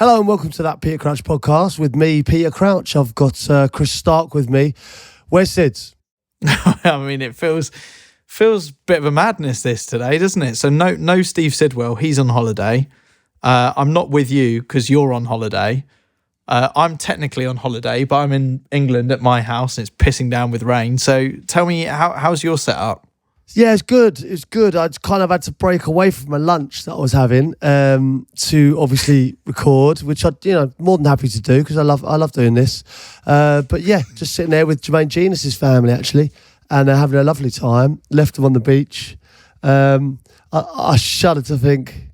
Hello and welcome to that Peter Crouch podcast with me, Peter Crouch. I've got Chris Stark with me. Where's Sids? I mean, it feels a bit of a madness this today, doesn't it? So no Steve Sidwell, he's on holiday. I'm not with you because you're on holiday. I'm technically on holiday, but I'm in England at my house and it's pissing down with rain. So tell me, how's your setup? Yeah, it's good. It's good. I kind of had to break away from my lunch that I was having to obviously record, which I'm more than happy to do because I love doing this. But yeah, just sitting there with Jermaine Genius's family actually, and having a lovely time. Left them on the beach. I shudder to think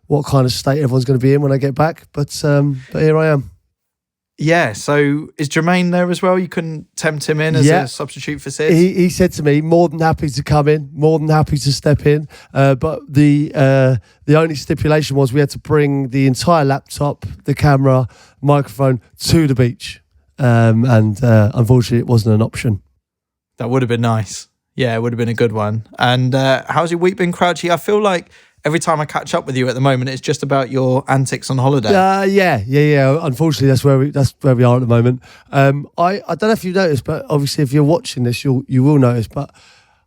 what kind of state everyone's going to be in when I get back. But here I am. Yeah, so is Jermaine there as well? You couldn't tempt him in as a substitute for Sid? He said to me, more than happy to come in, more than happy to step in. But the only stipulation was we had to bring the entire laptop, the camera, microphone to the beach. And unfortunately, it wasn't an option. That would have been nice. Yeah, it would have been a good one. And how's your week been, Crouchy? I feel like every time I catch up with you at the moment, it's just about your antics on holiday. Yeah. Unfortunately, that's where we are at the moment. I don't know if you've noticed, but obviously, if you're watching this, you will notice. But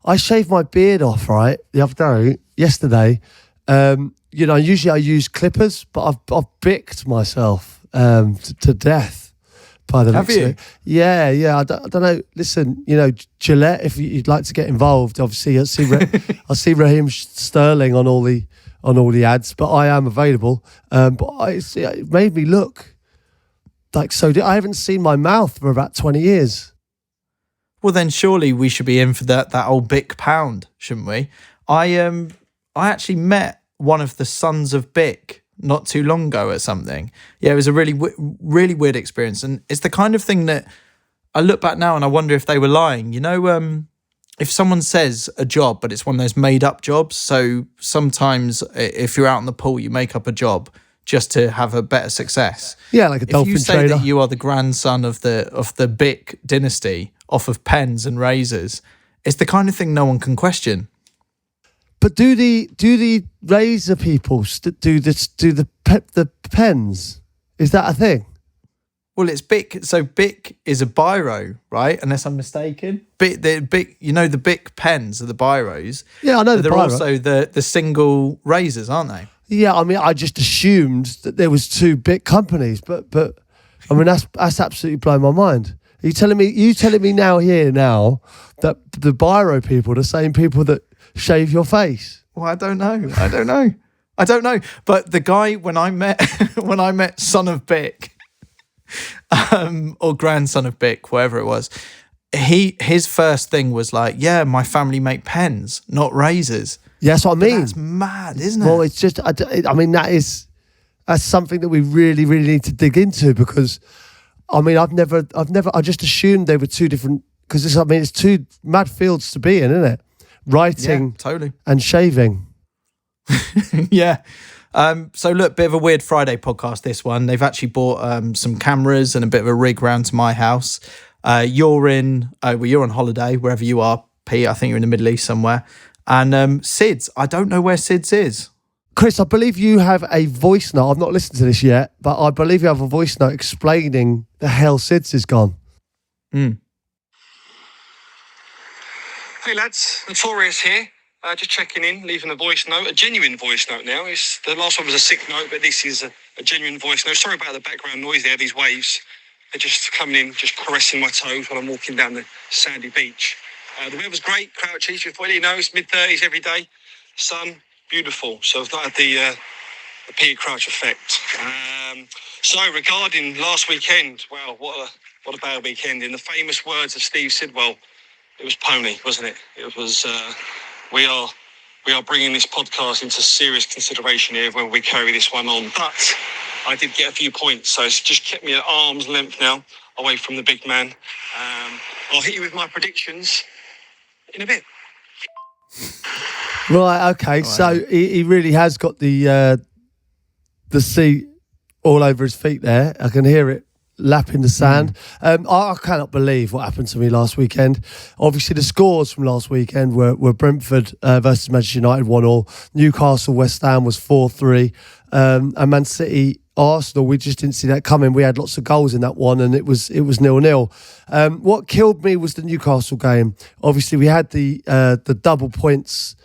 I shaved my beard off the other day, yesterday. Usually I use clippers, but I've bicked myself to death. By the Have you? Yeah. I don't know. Listen, Gillette, if you'd like to get involved, obviously I see Raheem Sterling on all the ads, but I am available. But it made me look like I haven't seen my mouth for about 20 years. Well, then surely we should be in for that old BIC pound, shouldn't we? I actually met one of the sons of BIC not too long ago at something. Yeah, it was a really weird experience, and it's the kind of thing that I look back now and I wonder if they were lying. If someone says a job but it's one of those made up jobs, so sometimes if you're out in the pool you make up a job just to have a better success. Yeah, like a dolphin trader. If you say that you are the grandson of the BIC dynasty off of pens and razors, it's the kind of thing no one can question. But do the razor people do the pens? Is that a thing? Well, it's BIC. So BIC is a biro, right? Unless I'm mistaken. The BIC pens are the biros. Yeah, I know they're biro. Also the single razors, aren't they? Yeah, I mean, I just assumed that there was two BIC companies, but I mean that's absolutely blown my mind. Are you telling me now that the biro people are the same people that shave your face? Well, I don't know. But the guy when I met son of BIC, or grandson of BIC, whatever it was, his first thing was like, yeah, my family make pens, not razors. Yeah, that's what I mean. That's mad, isn't it? Well, it's just, I mean, that's something that we really, really need to dig into because, I mean, I just assumed they were two different, because it's two mad fields to be in, isn't it? Writing, totally, and shaving. Yeah. So look, bit of a weird Friday podcast, this one. They've actually bought some cameras and a bit of a rig round to my house. You're on holiday, wherever you are, Pete. I think you're in the Middle East somewhere. And Sids, I don't know where Sids is. Chris, I believe you have a voice note. I've not listened to this yet, but I believe you have a voice note explaining the hell Sids is gone. Hey lads, Notorious here. Just checking in, leaving a voice note, a genuine voice note now. The last one was a sick note, but this is a genuine voice note. Sorry about the background noise there, these waves. They're just coming in, just caressing my toes while I'm walking down the sandy beach. The weather's great, Crouchy, it's mid-30s every day. Sun, beautiful. So I've not had the Peter Crouch effect. So regarding last weekend, wow, what a bad weekend. In the famous words of Steve Sidwell, it was pony, wasn't it? It was. We are bringing this podcast into serious consideration here when we carry this one on. But I did get a few points, so it's just kept me at arm's length now, away from the big man. I'll hit you with my predictions in a bit. Right. Okay. So he really has got the seat all over his feet there. I can hear it lapping the sand. I cannot believe what happened to me last weekend. Obviously, the scores from last weekend were Brentford versus Manchester United 1-1. Newcastle West Ham was 4-3. And Man City, Arsenal, we just didn't see that coming. We had lots of goals in that one, and it was 0-0. What killed me was the Newcastle game. Obviously, we had the double points,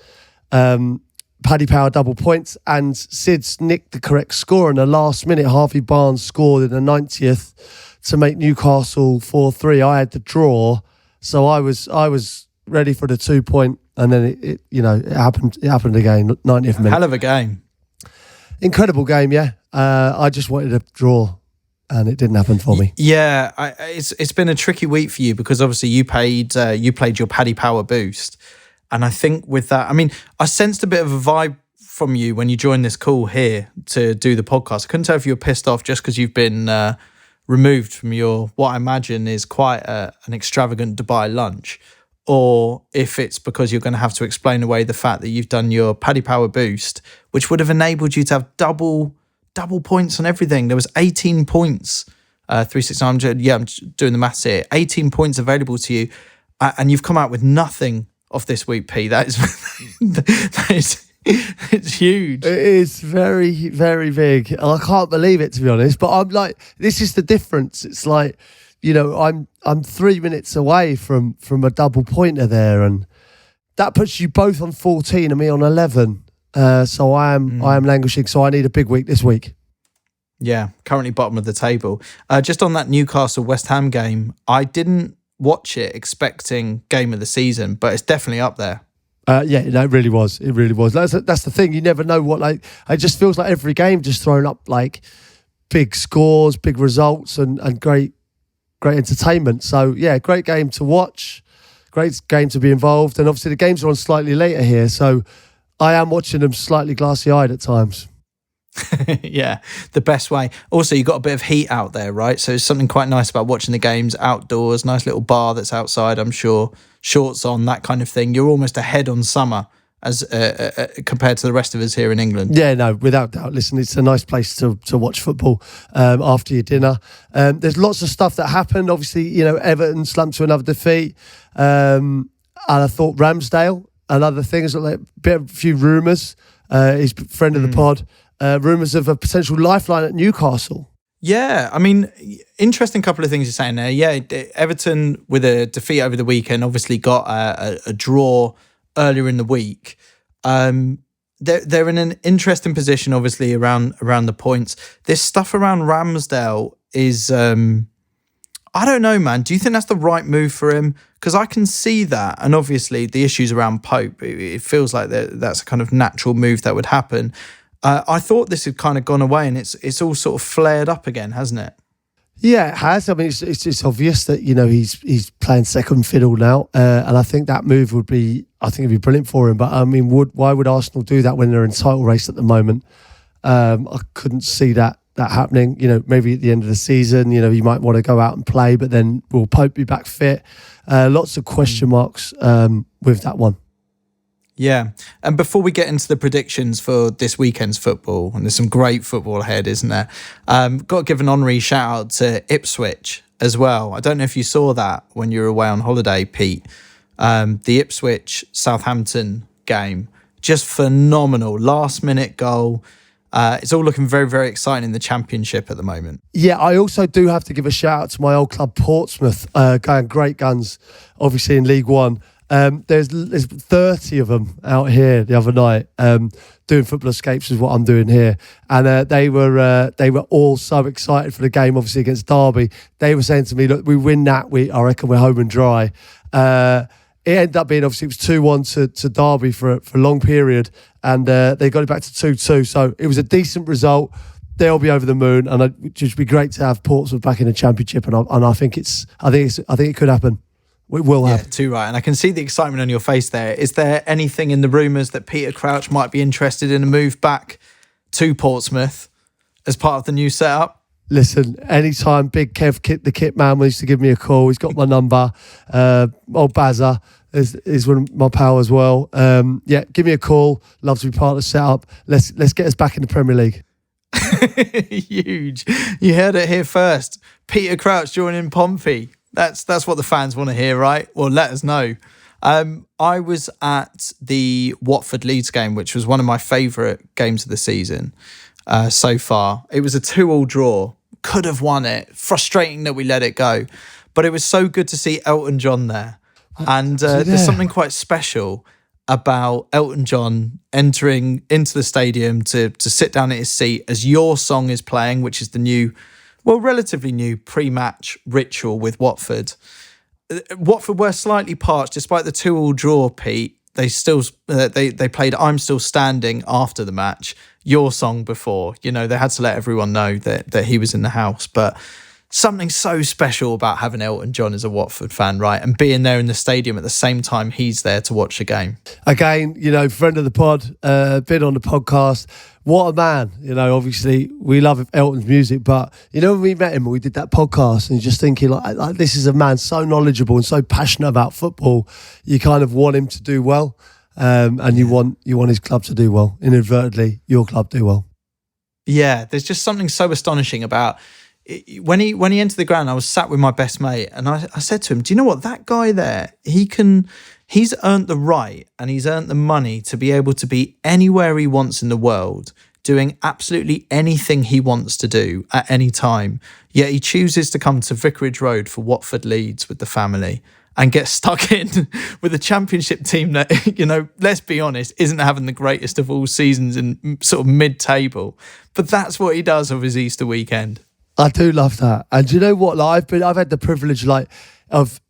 Paddy Power double points, and Sids nicked the correct score in the last minute. Harvey Barnes scored in the 90th to make Newcastle 4-3. I had the draw, so I was ready for the 2 point, and then it happened. It happened again, 90th minute. Hell of a game. Incredible game, yeah. I just wanted a draw, and it didn't happen for me. Yeah, it's been a tricky week for you because obviously you played your Paddy Power boost, and I think with that, I mean, I sensed a bit of a vibe from you when you joined this call here to do the podcast. I couldn't tell if you were pissed off just because you've been removed from your what I imagine is quite an extravagant Dubai lunch, or if it's because you're going to have to explain away the fact that you've done your Paddy Power boost, which would have enabled you to have double points on everything. There was 18 points, 369. Yeah, I'm doing the maths here. 18 points available to you, and you've come out with nothing off this week, P. That is it's huge. It is very, very big. And I can't believe it, to be honest. But I'm like, this is the difference. It's like, I'm 3 minutes away from a double pointer there, and that puts you both on 14 and me on 11. So I am languishing. So I need a big week this week. Yeah, currently bottom of the table. Just on that Newcastle West Ham game, I didn't watch it expecting game of the season, but it's definitely up there. It really was. It really was. That's the thing. You never know what, like, it just feels like every game just throwing up like big scores, big results, and great entertainment. So yeah, great game to watch, great game to be involved, and obviously the games are on slightly later here, so I am watching them slightly glassy-eyed at times. Yeah, the best way. Also, you got a bit of heat out there, right? So it's something quite nice about watching the games outdoors. Nice little bar that's outside, I'm sure. Shorts on, that kind of thing. You're almost ahead on summer as compared to the rest of us here in England. Yeah, no, without doubt. Listen, it's a nice place to watch football after your dinner. There's lots of stuff that happened. Obviously, Everton slumped to another defeat. And I thought Ramsdale, another thing, is like a few rumours. He's a friend of the pod. Rumours of a potential lifeline at Newcastle. Yeah, I mean, interesting couple of things you're saying there. Yeah, Everton with a defeat over the weekend obviously got a draw earlier in the week. They're in an interesting position, obviously, around the points. This stuff around Ramsdale is, I don't know, man. Do you think that's the right move for him? Because I can see that, and obviously the issues around Pope, it feels like that's a kind of natural move that would happen. I thought this had kind of gone away, and it's all sort of flared up again, hasn't it? Yeah, it has. I mean, it's obvious that he's playing second fiddle now, and I think that move would be brilliant for him. But I mean, why would Arsenal do that when they're in title race at the moment? I couldn't see that happening. Maybe at the end of the season, he might want to go out and play, but then will Pope be back fit? Lots of question marks with that one. Yeah, and before we get into the predictions for this weekend's football, and there's some great football ahead, isn't there? Got to give an honorary shout out to Ipswich as well. I don't know if you saw that when you were away on holiday, Pete. The Ipswich Southampton game, just phenomenal. Last minute goal. It's all looking very, very exciting in the Championship at the moment. Yeah, I also do have to give a shout out to my old club Portsmouth, going great guns, obviously in League One. There's 30 of them out here the other night doing football escapes is what I'm doing here, and they were all so excited for the game, obviously against Derby. They were saying to me, look, we win that, I reckon we're home and dry. It ended up being, obviously it was 2-1 to Derby for a long period, and they got it back to 2-2, so it was a decent result. They'll be over the moon, and it'd just be great to have Portsmouth back in the Championship, and I think it could happen. It will happen. Yeah, too right. And I can see the excitement on your face there. Is there anything in the rumours that Peter Crouch might be interested in a move back to Portsmouth as part of the new setup? Listen, anytime Big Kev, the kit man, wants to give me a call, he's got my number. Old Bazza is one of my pal as well. Give me a call. Love to be part of the setup. Let's get us back in the Premier League. Huge. You heard it here first. Peter Crouch joining Pompey. That's what the fans want to hear, right? Well, let us know. I was at the Watford Leeds game, which was one of my favourite games of the season. so far. It was a 2-2 draw. Could have won it. Frustrating that we let it go. But it was so good to see Elton John there. And there's something quite special about Elton John entering into the stadium to sit down at his seat as Your Song is playing, which is the new, well, relatively new pre-match ritual with Watford. Watford were slightly parched, despite the 2-2 draw, Pete. They still they played I'm Still Standing after the match, Your Song before. You know, they had to let everyone know that he was in the house. But something so special about having Elton John as a Watford fan, right? And being there in the stadium at the same time he's there to watch the game. Again, you know, friend of the pod, been on the podcast. What a man. You know, obviously we love Elton's music, but you know, when we met him and we did that podcast and you're just thinking like this is a man so knowledgeable and so passionate about football, you kind of want him to do well. And you want his club to do well. Inadvertently, your club do well. Yeah, there's just something so astonishing about when he entered the ground. I was sat with my best mate and I said to him, do you know what, that guy there, he's earned the right and he's earned the money to be able to be anywhere he wants in the world, doing absolutely anything he wants to do at any time, yet he chooses to come to Vicarage Road for Watford Leeds with the family and get stuck in with a championship team that, you know, let's be honest, isn't having the greatest of all seasons in sort of mid-table. But that's what he does of his Easter weekend. I do love that. And do you know what? Like, I've had the privilege of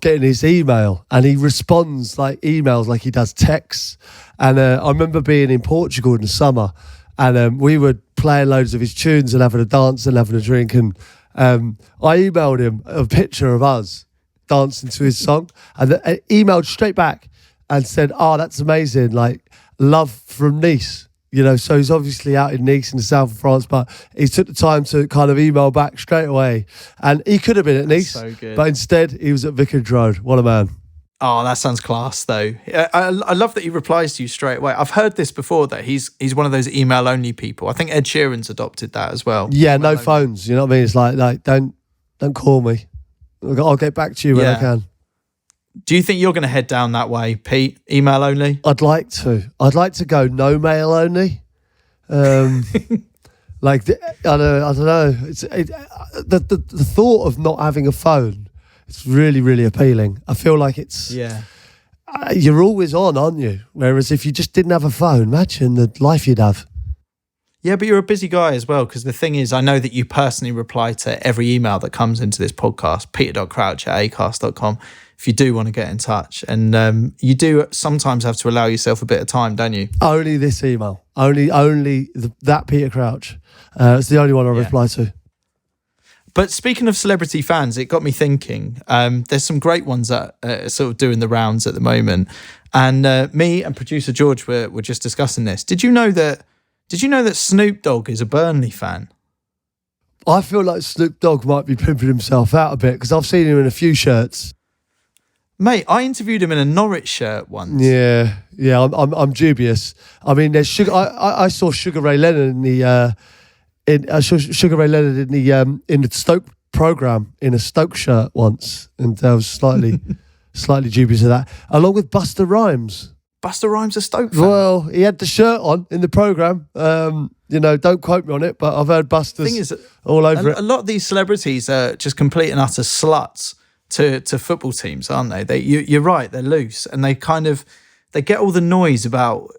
getting his email, and he responds like emails like he does texts. And I remember being in Portugal in the summer, and we were playing loads of his tunes and having a dance and having a drink. And I emailed him a picture of us dancing to his song, and emailed straight back and said, "Oh, that's amazing! Like, love from Nice." You know, so he's obviously out in Nice in the south of France, but he took the time to kind of email back straight away. And he could have been at Nice, but instead he was at Vicarage Road. What a man. Oh, that sounds class, though. I love that he replies to you straight away. I've heard this before, that he's one of those email-only people. I think Ed Sheeran's adopted that as well. Yeah, no phones, you know what I mean? It's like don't call me. I'll get back to you when I can. Do you think you're going to head down that way, Pete? Email only? I'd like to go no mail only. Like, I don't know. The thought of not having a phone, it's really, really appealing. I feel like it's... Yeah. You're always on, aren't you? Whereas if you just didn't have a phone, imagine the life you'd have. Yeah, but you're a busy guy as well, because the thing is, I know that you personally reply to every email that comes into this podcast, peter.crouch@acast.com, if you do want to get in touch. And you do sometimes have to allow yourself a bit of time, don't you? Only this email. That Peter Crouch. It's the only one I reply to. But speaking of celebrity fans, it got me thinking. There's some great ones that are sort of doing the rounds at the moment. And me and producer George were just discussing this. Did you know that Snoop Dogg is a Burnley fan? I feel like Snoop Dogg might be pimping himself out a bit, because I've seen him in a few shirts. Mate, I interviewed him in a Norwich shirt once. Yeah, I'm dubious. I mean, there's Sugar. I saw Sugar Ray Leonard in the in the Stoke programme in a Stoke shirt once, and I was slightly dubious of that, along with Busta Rhymes. Busta Rhymes a Stoke fan? Well, he had the shirt on in the programme. Don't quote me on it, but I've heard Busta's all over it. A lot of these celebrities are just complete and utter sluts to football teams, aren't they? You're right, they're loose, and they get all the noise about,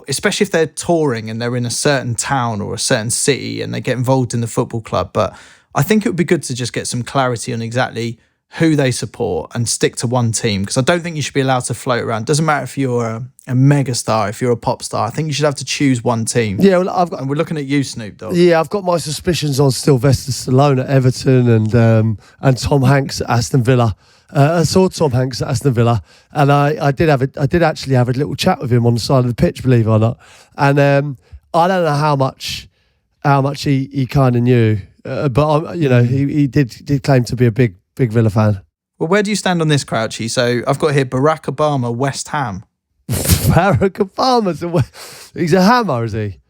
especially if they're touring and they're in a certain town or a certain city and they get involved in the football club. But I think it would be good to just get some clarity on exactly who they support and stick to one team, because I don't think you should be allowed to float around. Doesn't matter if you're a mega star, if you're a pop star. I think you should have to choose one team. Yeah, well, and we're looking at you, Snoop Dogg. Yeah, I've got my suspicions on Sylvester Stallone at Everton and Tom Hanks at Aston Villa. I saw Tom Hanks at Aston Villa, and I did actually have a little chat with him on the side of the pitch, believe it or not. And I don't know how much he kind of knew, but he did claim to be a big Villa fan. Well, where do you stand on this, Crouchy? So I've got here Barack Obama, West Ham. Barack Obama's he's a hammer, is he?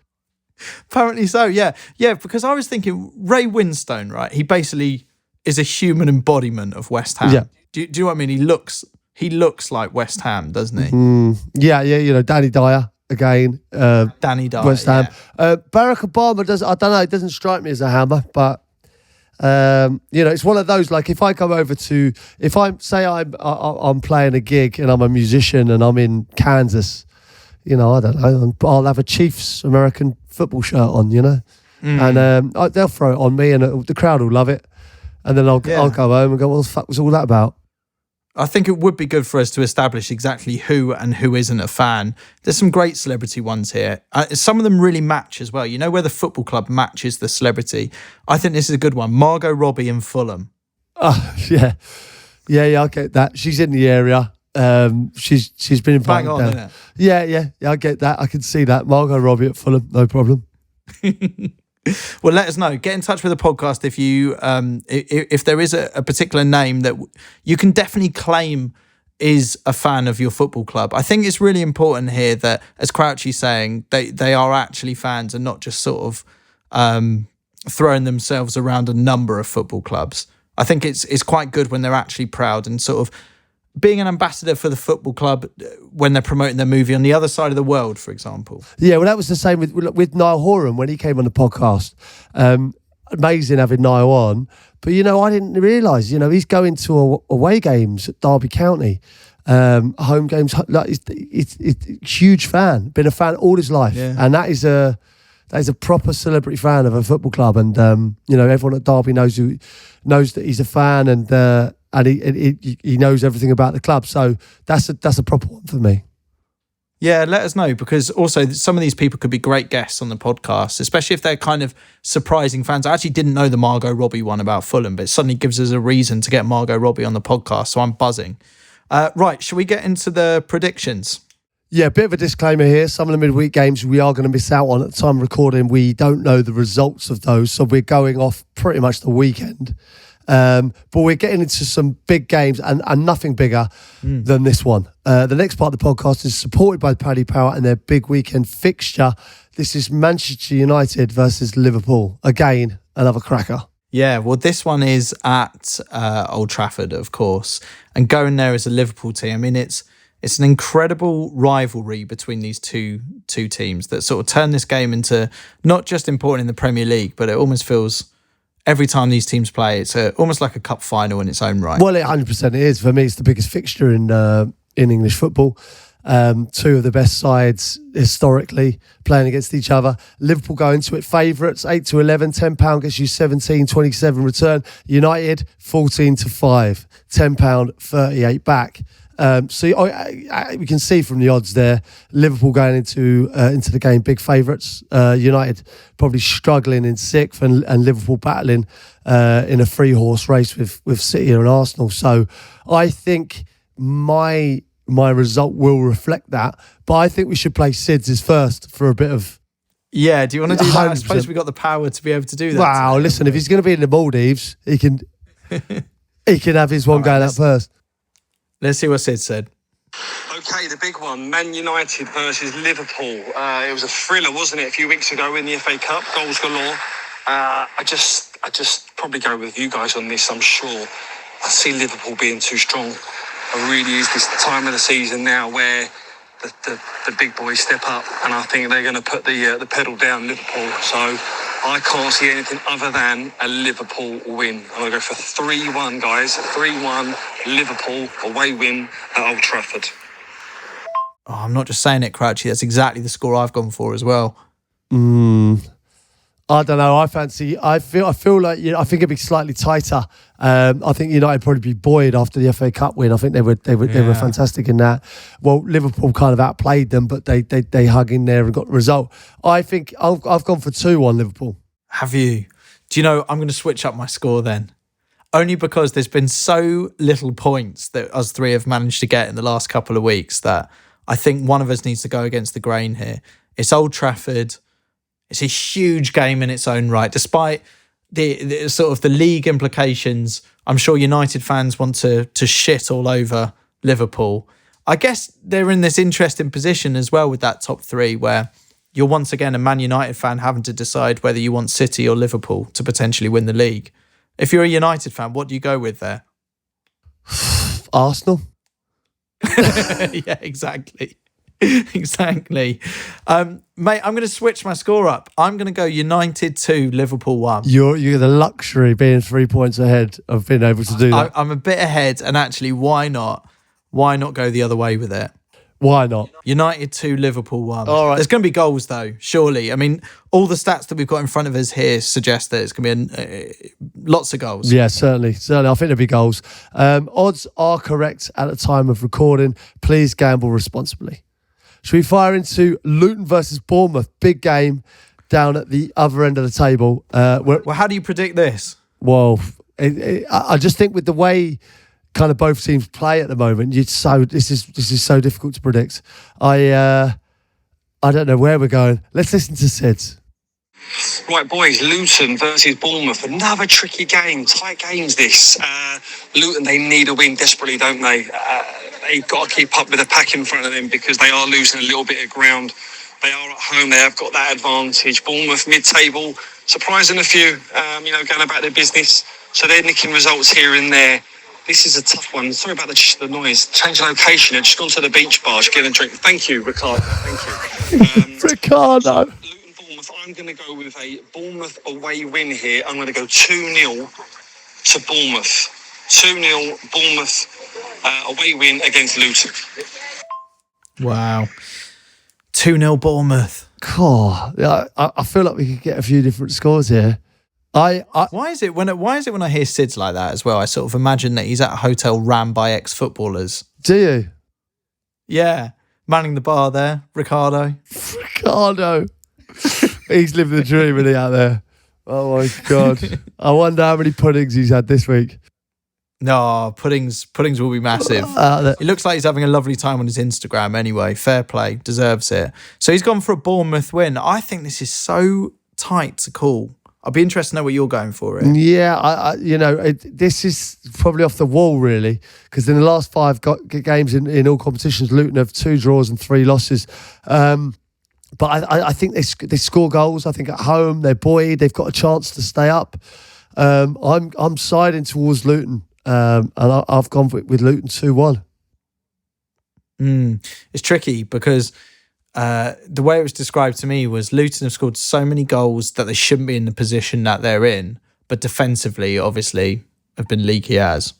Apparently so, yeah. Yeah, because I was thinking Ray Winstone, right? He basically is a human embodiment of West Ham. Yeah. Do you know what I mean? He looks like West Ham, doesn't he? Yeah, Danny Dyer. again. Danny Dyer, West Ham. Barack Obama does. I don't know. It doesn't strike me as a hammer, but it's one of those. Like if I come over to, if I say I'm playing a gig and I'm a musician and I'm in Kansas, I don't know. I'll have a Chiefs American football shirt on, and they'll throw it on me, and the crowd will love it. And then I'll go home and go, what the fuck was all that about? I think it would be good for us to establish exactly who and who isn't a fan. There's some great celebrity ones here. Some of them really match as well. Where the football club matches the celebrity. I think this is a good one. Margot Robbie in Fulham. Oh, yeah. Yeah, I get that. She's in the area. She's been invited down. Isn't it? Yeah, I get that. I can see that. Margot Robbie at Fulham, no problem. Well, let us know. Get in touch with the podcast if you if there is a particular name that you can definitely claim is a fan of your football club. I think it's really important here that, as Crouchy's saying, they are actually fans and not just sort of throwing themselves around a number of football clubs. I think it's quite good when they're actually proud and sort of being an ambassador for the football club when they're promoting their movie on the other side of the world, for example. Yeah, well, that was the same with Niall Horan when he came on the podcast. Amazing having Niall on. But, I didn't realise, he's going to away games at Derby County, home games. Like, he's a huge fan, been a fan all his life. Yeah. And that is a proper celebrity fan of a football club. And, everyone at Derby knows that he's a fan and he knows everything about the club. So that's a proper one for me. Yeah, let us know, because also some of these people could be great guests on the podcast, especially if they're kind of surprising fans. I actually didn't know the Margot Robbie one about Fulham, but it suddenly gives us a reason to get Margot Robbie on the podcast, so I'm buzzing. Right, shall we get into the predictions? Yeah, a bit of a disclaimer here. Some of the midweek games we are going to miss out on at the time of recording. We don't know the results of those, so we're going off pretty much the weekend. But we're getting into some big games and nothing bigger than this one. The next part of the podcast is supported by Paddy Power and their big weekend fixture. This is Manchester United versus Liverpool. Again, another cracker. Yeah, well, this one is at Old Trafford, of course, and going there as a Liverpool team. I mean, it's an incredible rivalry between these two teams that sort of turn this game into not just important in the Premier League, but it almost feels every time these teams play, it's almost like a cup final in its own right. Well, 100% it is. For me, it's the biggest fixture in English football. Two of the best sides historically playing against each other. Liverpool go into it favourites, 8-11, £10 gets you 17.27 return. United, 14-5, £10, 38 back. So we can see from the odds there, Liverpool going into the game big favourites. United probably struggling in sixth, and Liverpool battling in a three-horse race with City and Arsenal. So I think my result will reflect that, but I think we should play Sids as first for a bit of. Yeah, do you want to do that? I suppose we got the power to be able to do that. Wow, listen, if he's going to be in the Maldives, he can have his one going out first. Let's see what Sid said. Okay, the big one, Man United versus Liverpool. It was a thriller, wasn't it, a few weeks ago in the FA Cup, goals galore. I just probably go with you guys on this, I'm sure. I see Liverpool being too strong. It really is this time of the season now where the big boys step up, and I think they're going to put the pedal down, Liverpool. So I can't see anything other than a Liverpool win. I'm going to go for 3-1, guys. 3-1, Liverpool, away win at Old Trafford. Oh, I'm not just saying it, Crouchy. That's exactly the score I've gone for as well. I don't know. I feel like I think it'd be slightly tighter. I think United probably be buoyed after the FA Cup win. I think they were fantastic in that. Well, Liverpool kind of outplayed them, but they hung in there and got the result. I think I've gone for 2-1 Liverpool. Have you? Do you know, I'm going to switch up my score then. Only because there's been so little points that us three have managed to get in the last couple of weeks that I think one of us needs to go against the grain here. It's Old Trafford. It's a huge game in its own right. Despite the sort of the league implications, I'm sure United fans want to shit all over Liverpool. I guess they're in this interesting position as well with that top three where you're once again a Man United fan having to decide whether you want City or Liverpool to potentially win the league. If you're a United fan, what do you go with there? Arsenal. Yeah, exactly. Exactly. Mate, I'm going to switch my score up. I'm going to go United 2, Liverpool 1. You're the luxury being 3 points ahead of being able to do that. I'm a bit ahead, and actually, why not? Why not go the other way with it? Why not? United 2, Liverpool 1. All right. There's going to be goals, though, surely. I mean, all the stats that we've got in front of us here suggest that it's going to be lots of goals. Yeah, certainly. I think there'll be goals. Odds are correct at the time of recording. Please gamble responsibly. Should we fire into Luton versus Bournemouth? Big game down at the other end of the table. Well, how do you predict this? Well, I just think with the way kind of both teams play at the moment, this is so difficult to predict. I don't know where we're going. Let's listen to Sids. Right, boys, Luton versus Bournemouth. Another tricky game. Tight games, this. Luton, they need a win desperately, don't they? They've got to keep up with the pack in front of them because they are losing a little bit of ground. They are at home. They have got that advantage. Bournemouth, mid-table, surprising a few, going about their business. So they're nicking results here and there. This is a tough one. Sorry about the noise. Change of location. I've just gone to the beach bar to get a drink. Thank you, Ricardo. Thank you. Ricardo. I'm going to go with a Bournemouth away win here. I'm going to go 2-0 to Bournemouth. 2-0 Bournemouth away win against Luton. Wow. 2-0 Bournemouth. God, I feel like we could get a few different scores here. Why is it when I hear Sids like that as well, I sort of imagine that he's at a hotel ran by ex-footballers. Do you? Yeah. Manning the bar there, Ricardo. He's living the dream, isn't he, out there? Oh my God. I wonder how many puddings he's had this week. No, puddings will be massive. It looks like he's having a lovely time on his Instagram anyway. Fair play, deserves it. So he's gone for a Bournemouth win. I think this is so tight to call. I'd be interested to know what you're going for it. Yeah, this is probably off the wall, really, because in the last 5 games in all competitions, Luton have 2 draws and 3 losses. But I think they score goals. I think at home they're buoyed. They've got a chance to stay up. I'm siding towards Luton, and I've gone with Luton 2-1. It's tricky because the way it was described to me was Luton have scored so many goals that they shouldn't be in the position that they're in, but defensively, obviously, have been leaky as,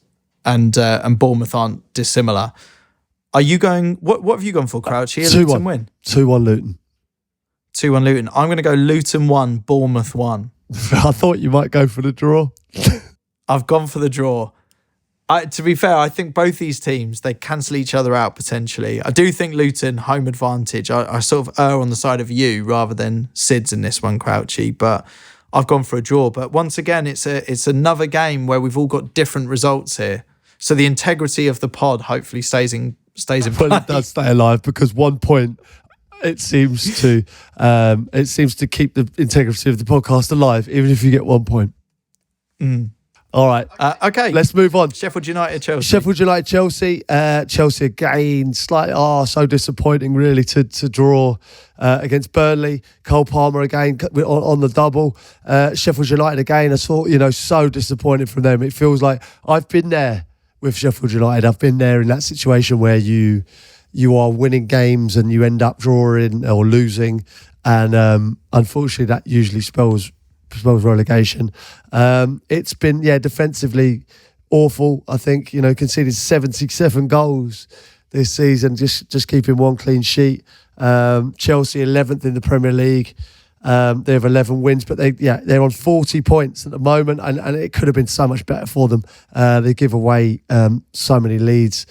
and Bournemouth aren't dissimilar. Are you going? What have you gone for, Crouchy? 2-1 Luton win. 2-1 Luton. 2-1 Luton. I'm going to go Luton 1, Bournemouth 1. I thought you might go for the draw. I've gone for the draw. To be fair, I think both these teams, they cancel each other out potentially. I do think Luton, home advantage. I sort of err on the side of you rather than Sids in this one, Crouchy, but I've gone for a draw. But once again, it's another game where we've all got different results here. So the integrity of the pod hopefully stays in play. Well, it does stay alive because 1 point... It seems to keep the integrity of the podcast alive, even if you get 1 point. All right. Okay. Let's move on. Sheffield United, Chelsea. Sheffield United, Chelsea. Chelsea again, slightly. So disappointing, really, to draw against Burnley. Cole Palmer again on the double. Sheffield United again. I saw, so disappointed from them. It feels like I've been there with Sheffield United. I've been there in that situation where you are winning games and you end up drawing or losing, and unfortunately that usually spells relegation. It's been defensively awful. I think conceded 77 goals this season, just keeping 1 clean sheet. Chelsea 11th in the Premier League. They have 11 wins, but they're on 40 points at the moment, and it could have been so much better for them. They give away so many leads.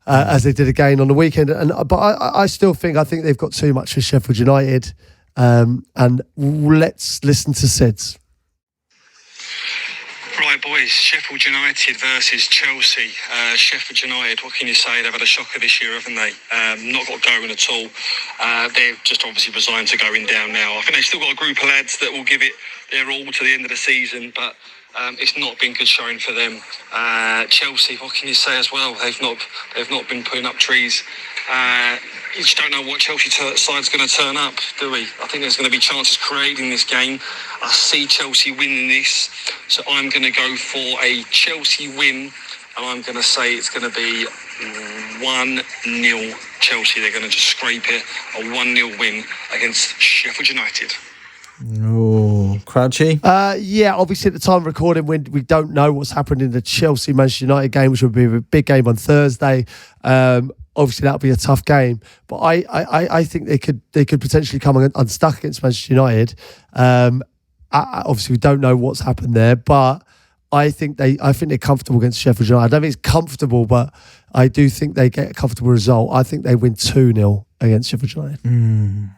As they did again on the weekend, but I still think they've got too much for Sheffield United, and let's listen to Sids. Right, boys, Sheffield United versus Chelsea. Sheffield United, what can you say? They've had a shocker this year, haven't they? Not got going at all. They've just obviously resigned to going down now. I think they've still got a group of lads that will give it their all to the end of the season, but it's not been good showing for them. Chelsea, what can you say as well? They've not been putting up trees. You just don't know what Chelsea side's going to turn up, do we? I think there's going to be chances created in this game. I see Chelsea winning this, so I'm going to go for a Chelsea win, and I'm going to say it's going to be 1-0 Chelsea, they're going to just scrape it. A 1-0 win against Sheffield United. Oh, Crouchy? Yeah, obviously at the time of recording, we don't know what's happened in the Chelsea-Manchester United game, which will be a big game on Thursday. Obviously, that'll be a tough game. But I think they could potentially come unstuck against Manchester United. Obviously, we don't know what's happened there, but I think they're comfortable against Sheffield United. I don't think it's comfortable, but I do think they get a comfortable result. I think they win 2-0 against Sheffield United.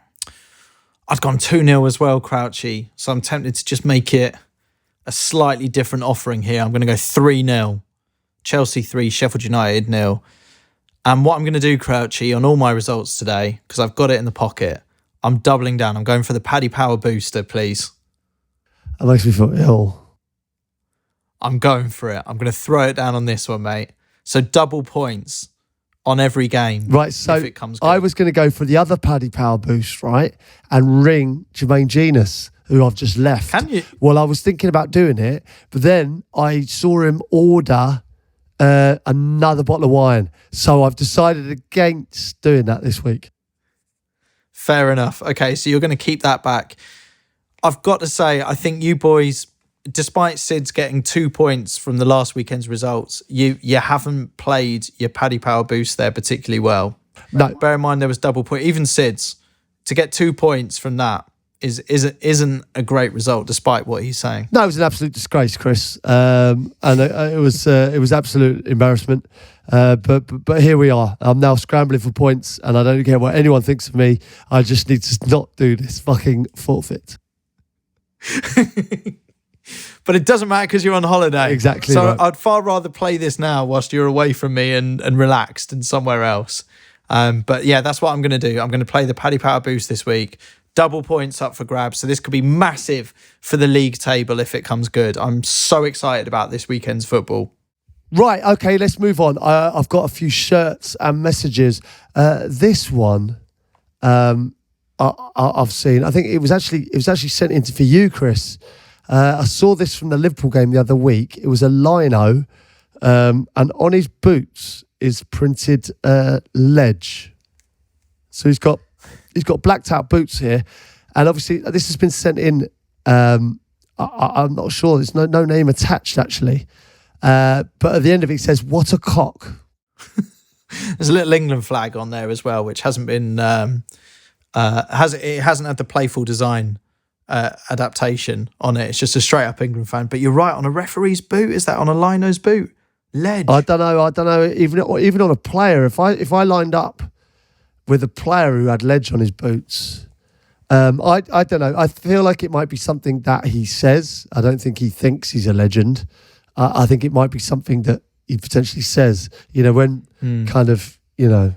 I've gone 2-0 as well, Crouchy. So I'm tempted to just make it a slightly different offering here. I'm going to go 3-0. Chelsea 3, Sheffield United 0. And what I'm going to do, Crouchy, on all my results today, because I've got it in the pocket, I'm doubling down. I'm going for the Paddy Power booster, please. That makes me feel ill. I'm going for it. I'm going to throw it down on this one, mate. So double points on every game. Right, so if it comes good. I was going to go for the other Paddy Power boost, right? And ring Jermaine Genius, who I've just left. Can you? Well, I was thinking about doing it, but then I saw him order another bottle of wine. So I've decided against doing that this week. Fair enough. Okay, so you're going to keep that back. I've got to say, I think you boys, despite Sids getting 2 points from the last weekend's results, you haven't played your Paddy Power boost there particularly well. No. Bear in mind there was double point. Even Sids, to get 2 points from that isn't a great result, despite what he's saying. No, it was an absolute disgrace, Chris, and it was absolute embarrassment. But here we are. I'm now scrambling for points, and I don't care what anyone thinks of me. I just need to not do this fucking forfeit. But it doesn't matter because you're on holiday. Exactly. So right. I'd far rather play this now whilst you're away from me and relaxed and somewhere else. But yeah, that's what I'm going to do. I'm going to play the Paddy Power boost this week. Double points up for grabs. So this could be massive for the league table if it comes good. I'm so excited about this weekend's football. Right, okay, let's move on. I've got a few shirts and messages. This one I've seen. I think it was actually sent in for you, Chris. I saw this from the Liverpool game the other week. It was a lino, and on his boots is printed Ledge. So he's got blacked out boots here, and obviously this has been sent in. I'm not sure. There's no name attached actually, but at the end of it, it says "What a cock." There's a little England flag on there as well, which hasn't been hasn't had the playful design adaptation on it. It's just a straight up England fan. But you're right, on a referee's boot. Is that on a lino's boot? Ledge. I don't know. Even on a player, if I lined up with a player who had Ledge on his boots, I don't know. I feel like it might be something that he says. I don't think he thinks he's a legend. I think it might be something that he potentially says. You know, when kind of, you know,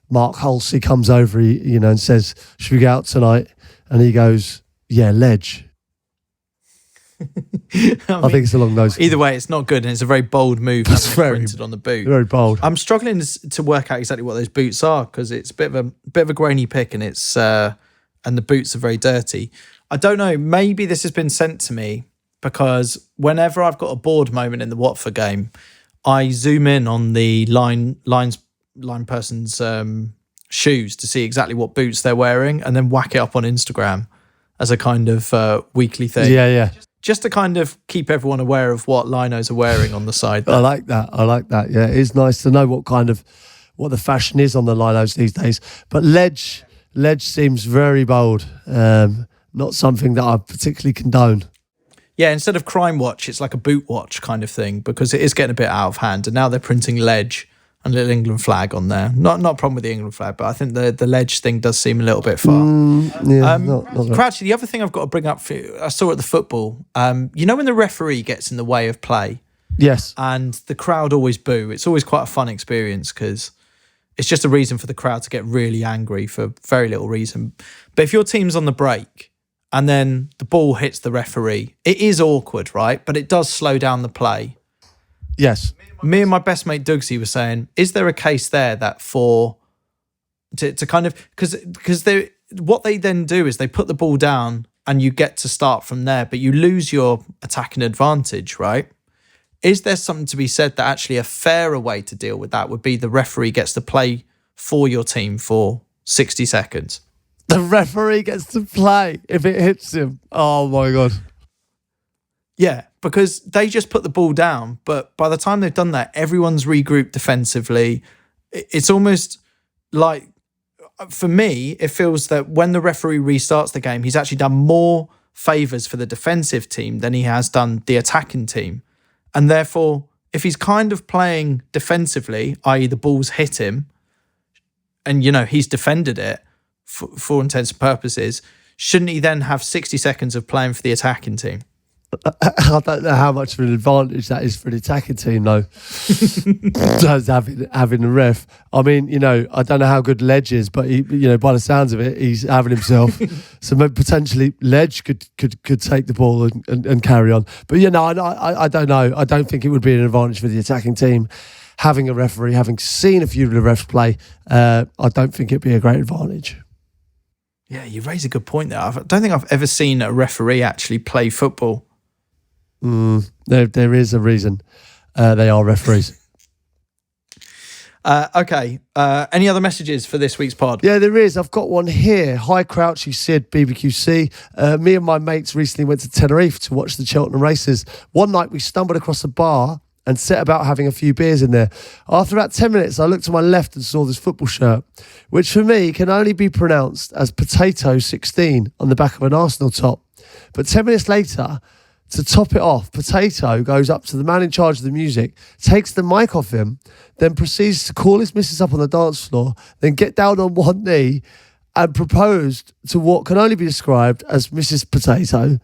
Mark Halsey comes over, and says, "Should we go out tonight?" And he goes, "Yeah, Ledge." I think it's along those. Either way, it's not good, and it's a very bold move. That's printed on the boot. Very bold. I'm struggling to work out exactly what those boots are because it's a bit of a grainy pick, and it's and the boots are very dirty. I don't know. Maybe this has been sent to me because whenever I've got a bored moment in the Watford game, I zoom in on the line person's shoes to see exactly what boots they're wearing, and then whack it up on Instagram as a kind of weekly thing. Yeah. Just to kind of keep everyone aware of what linos are wearing on the side. I like that. Yeah, it's nice to know what the fashion is on the linos these days. But Ledge seems very bold. Not something that I particularly condone. Yeah, instead of Crime Watch, it's like a boot watch kind of thing because it is getting a bit out of hand. And now they're printing Ledge and a little England flag on there. Not a problem with the England flag, but I think the Ledge thing does seem a little bit far. Crouchy, the other thing I've got to bring up for you, I saw at the football, you know when the referee gets in the way of play? Yes. And the crowd always boo. It's always quite a fun experience because it's just a reason for the crowd to get really angry for very little reason. But if your team's on the break and then the ball hits the referee, it is awkward, right? But it does slow down the play. Yes. Me and my best mate Dougsy were saying, is there a case there that to kind of because what they then do is they put the ball down and you get to start from there, but you lose your attacking advantage, right? Is there something to be said that actually a fairer way to deal with that would be the referee gets to play for your team for 60 seconds. The referee gets to play if it hits him. Oh my God. Yeah, because they just put the ball down, but by the time they've done that, everyone's regrouped defensively. It's almost like, for me, it feels that when the referee restarts the game, he's actually done more favours for the defensive team than he has done the attacking team. And therefore, if he's kind of playing defensively, i.e. the ball's hit him, and, he's defended it for all intents and purposes, shouldn't he then have 60 seconds of playing for the attacking team? I don't know how much of an advantage that is for the attacking team, though. Just having a ref. I mean, I don't know how good Ledge is, but he, by the sounds of it, he's having himself. So maybe potentially Ledge could take the ball and carry on. But I don't know. I don't think it would be an advantage for the attacking team. Having a referee, having seen a few of the refs play, I don't think it'd be a great advantage. Yeah, you raise a good point there. I don't think I've ever seen a referee actually play football. There is a reason they are referees. Okay. Any other messages for this week's pod? Yeah, there is. I've got one here. Hi, Crouchy, Sid, BBQC. Me and my mates recently went to Tenerife to watch the Cheltenham races. One night we stumbled across a bar and set about having a few beers in there. After about 10 minutes, I looked to my left and saw this football shirt, which for me can only be pronounced as Potato 16 on the back of an Arsenal top. But 10 minutes later, to top it off, Potato goes up to the man in charge of the music, takes the mic off him, then proceeds to call his missus up on the dance floor, then get down on one knee and proposed to what can only be described as Mrs Potato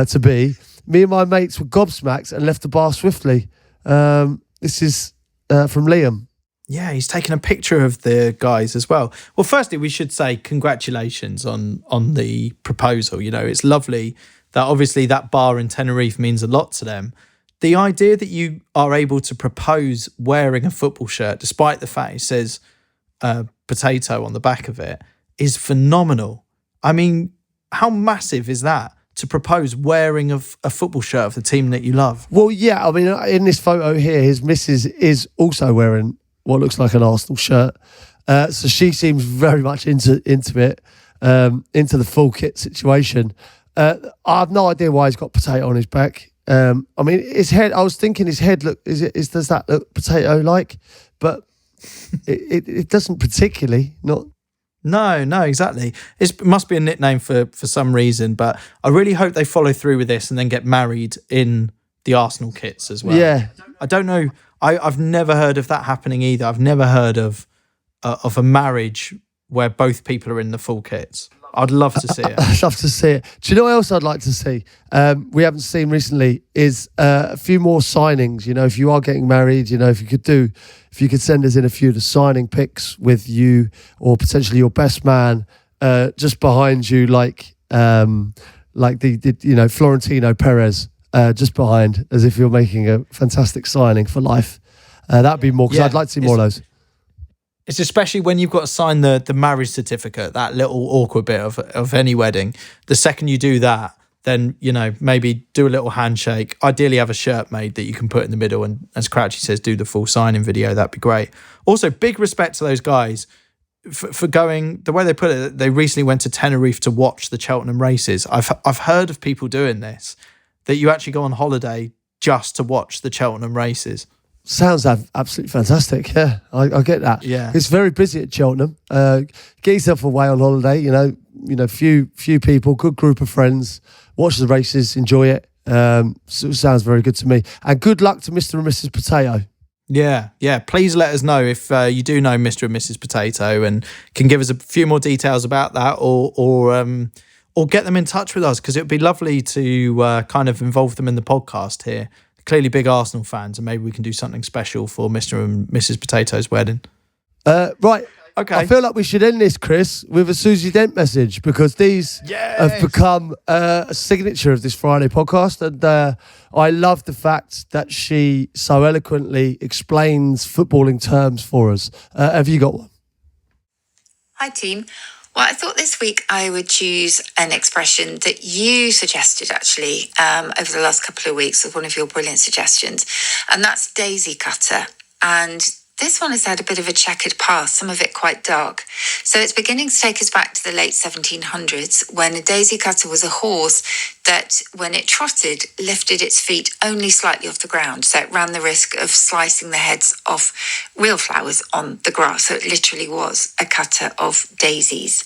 to be. Me and my mates were gobsmacked and left the bar swiftly. This is from Liam. Yeah, he's taken a picture of the guys as well. Well, firstly, we should say congratulations on the proposal. It's lovely that obviously that bar in Tenerife means a lot to them. The idea that you are able to propose wearing a football shirt, despite the fact it says potato on the back of it, is phenomenal. I mean, how massive is that, to propose wearing a football shirt of the team that you love? Well, yeah, I mean, in this photo here, his missus is also wearing what looks like an Arsenal shirt. So she seems very much into it, into the full kit situation. I have no idea why he's got potato on his back. I mean, his head, I was thinking his head does that look potato-like? But it doesn't particularly, not... No, exactly. It must be a nickname for some reason, but I really hope they follow through with this and then get married in the Arsenal kits as well. Yeah. I don't know. I've never heard of that happening either. I've never heard of a marriage where both people are in the full kits. I'd love to see it. I'd love to see it. Do you know what else I'd like to see? We haven't seen recently is a few more signings. If you are getting married, if you could send us in a few of the signing pics with you or potentially your best man just behind you, like the Florentino Perez just behind, as if you're making a fantastic signing for life. That'd be more, because I'd like to see more of those. It's especially when you've got to sign the marriage certificate, that little awkward bit of any wedding. The second you do that, then, maybe do a little handshake. Ideally have a shirt made that you can put in the middle and, as Crouchy says, do the full signing video. That'd be great. Also, big respect to those guys for going, the way they put it, they recently went to Tenerife to watch the Cheltenham races. I've heard of people doing this, that you actually go on holiday just to watch the Cheltenham races. Sounds absolutely fantastic. Yeah, I get that. Yeah, it's very busy at Cheltenham. Get yourself away on holiday. Few people, good group of friends. Watch the races, enjoy it. Sounds very good to me. And good luck to Mr. and Mrs. Potato. Yeah. Please let us know if you do know Mr. and Mrs. Potato and can give us a few more details about that, or get them in touch with us, because it would be lovely to kind of involve them in the podcast here. Clearly big Arsenal fans, and maybe we can do something special for Mr. and Mrs. Potato's wedding. Right. Okay. I feel like we should end this, Chris, with a Susie Dent message, because these have become a signature of this Friday podcast. And I love the fact that she so eloquently explains footballing terms for us. Have you got one? Hi, team. Well, I thought this week I would choose an expression that you suggested, actually, over the last couple of weeks with one of your brilliant suggestions, and that's Daisycutter. And This one has had a bit of a checkered past, some of it quite dark. So it's beginning to take us back to the late 1700s when a Daisycutter was a horse that, when it trotted, lifted its feet only slightly off the ground. So it ran the risk of slicing the heads off real flowers on the grass. So it literally was a cutter of daisies.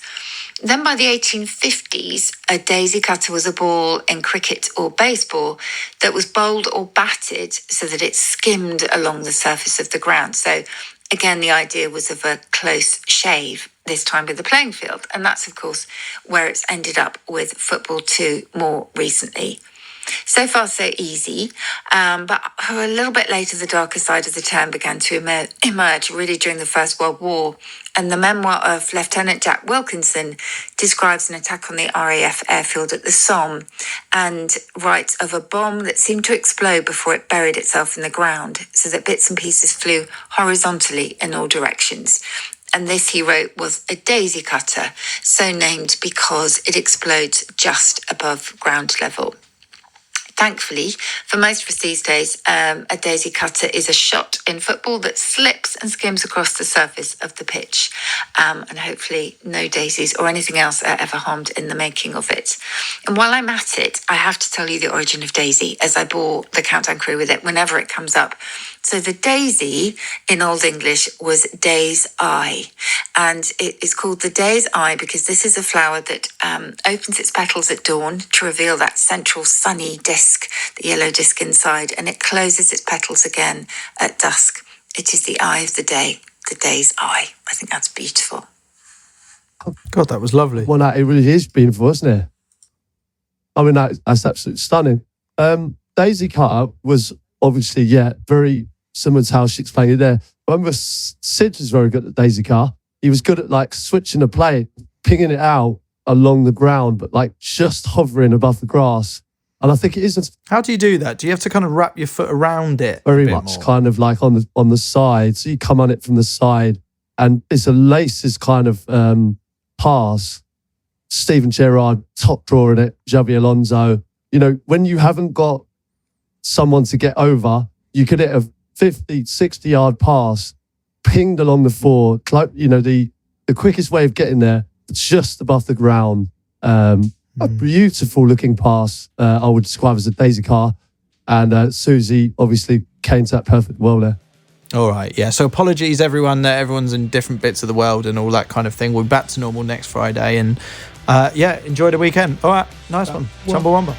Then by the 1850s, a Daisycutter was a ball in cricket or baseball that was bowled or batted so that it skimmed along the surface of the ground. So again, the idea was of a close shave, this time with the playing field. And that's, of course, where it's ended up with football too more recently. So far, so easy. But a little bit later, the darker side of the term began to emerge, really during the First World War. And the memoir of Lieutenant Jack Wilkinson describes an attack on the RAF airfield at the Somme and writes of a bomb that seemed to explode before it buried itself in the ground, so that bits and pieces flew horizontally in all directions. And this, he wrote, was a Daisycutter, so named because it explodes just above ground level. Thankfully, for most of us these days, a Daisycutter is a shot in football that slips and skims across the surface of the pitch. And hopefully no daisies or anything else are ever harmed in the making of it. And while I'm at it, I have to tell you the origin of Daisy, as I bore the Countdown crew with it whenever it comes up. So the daisy in Old English was day's eye. And it is called the day's eye because this is a flower that opens its petals at dawn to reveal that central sunny disc, the yellow disc inside, and it closes its petals again at dusk. It is the eye of the day, the day's eye. I think that's beautiful. God, that was lovely. Well, it really is beautiful, isn't it? I mean, that's absolutely stunning. Daisycutter was obviously, very similar to how she explained it there. I remember Sid was very good at Daisycutter. He was good at like switching the play, pinging it out along the ground, but like just hovering above the grass. And I think it is How do you do that? Do you have to kind of wrap your foot around it? very much more? kind of like on the side. So you come on it from the side, and it's a laces kind of pass. Steven Gerrard, top drawer in it, Xabi Alonso. You know, when you haven't got someone to get over, you could hit a 50, 60-yard pass, pinged along the floor. You know, the quickest way of getting there, just above the ground. A beautiful looking pass, I would describe as a Daisycutter. And Susie obviously came to that perfect well there. All right, yeah. So apologies, everyone. Everyone's in different bits of the world and all that kind of thing. We're back to normal next Friday. And enjoy the weekend. All right, nice one. Chumbawamba.